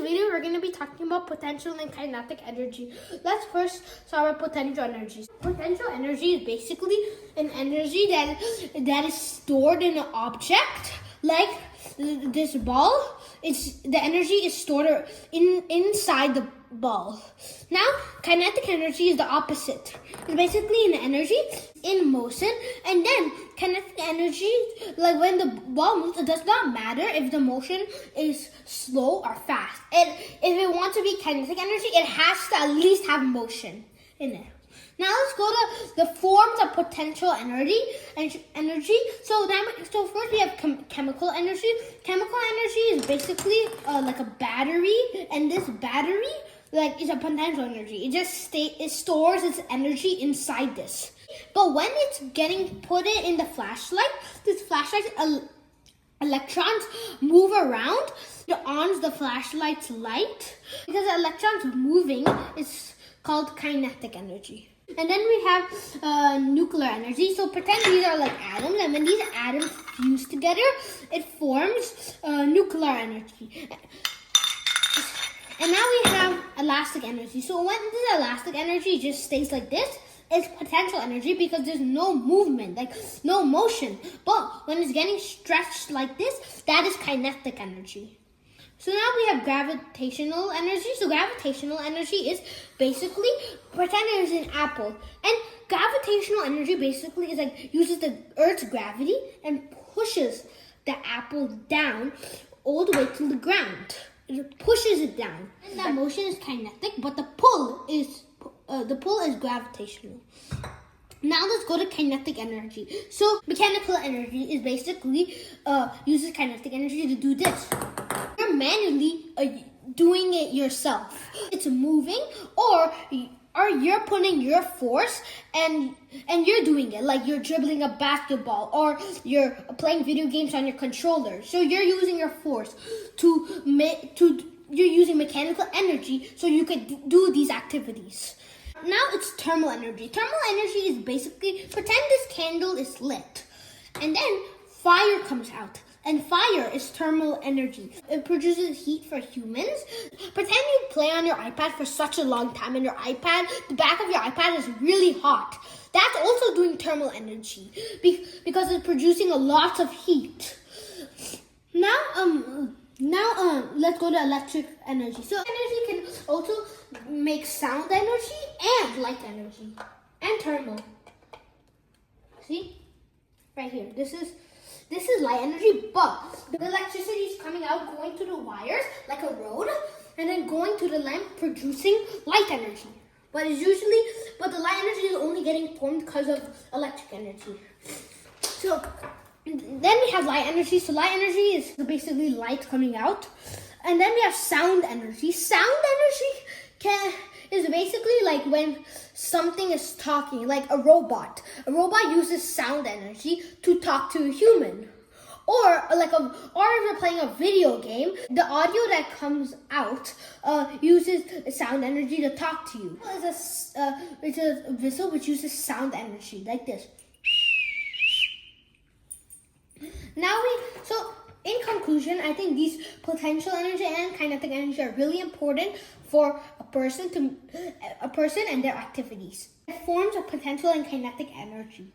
video, we're going to be talking about potential and kinetic energy. Let's first start with potential energy. Potential energy is basically an energy that is stored in an object, like this ball. The energy is stored inside the ball. Now, kinetic energy is the opposite. It's basically an energy in motion, and then kinetic energy, like when the ball moves, it does not matter if the motion is slow or fast. If it wants to be kinetic energy, it has to at least have motion in it. Now let's go to the forms of potential energy. So first we have chemical energy. Chemical energy is basically like a battery, and this battery is a potential energy. It stores its energy inside this. But when it's getting put in the flashlight, this flashlight electrons move around on the flashlight's light. Because the electrons moving is called kinetic energy. And then we have nuclear energy. So pretend these are like atoms, and when these atoms fuse together, it forms nuclear energy. And now we have elastic energy. So when this elastic energy just stays like this, it's potential energy because there's no movement, like no motion. But when it's getting stretched like this, that is kinetic energy. So now we have gravitational energy. So gravitational energy is basically, pretend there's an apple. And gravitational energy basically is like uses the Earth's gravity and pushes the apple down all the way to the ground. It pushes it down. And that motion is kinetic, but the pull is gravitational. Now let's go to kinetic energy. So mechanical energy is basically uses kinetic energy to do this. You're manually doing it yourself. It's moving, or you're putting your force and you're doing it, like you're dribbling a basketball or you're playing video games on your controller. So you're using your force you're using mechanical energy so you could do these activities. Now it's thermal energy. Thermal energy is basically, pretend this candle is lit and then fire comes out. And fire is thermal energy. It produces heat for humans. Pretend you play on your iPad for such a long time and the back of your iPad is really hot. That's also doing thermal energy because it's producing a lot of heat. Now let's go to electric energy. So energy can also make sound energy and light energy and thermal. See? Right here. This is light energy, but the electricity is coming out, going to the wires like a road, and then going to the lamp, producing light energy. But the light energy is only getting formed because of electric energy. So then we have light energy. So light energy is basically light coming out. And then we have sound energy. Sound energy is basically like when something is talking, like a robot. A robot uses sound energy to talk to a human. Or if you're playing a video game, the audio that comes out uses sound energy to talk to you. It's a whistle which uses sound energy, like this. So in conclusion, I think these potential energy and kinetic energy are really important for a person and their activities. It forms a potential and kinetic energy.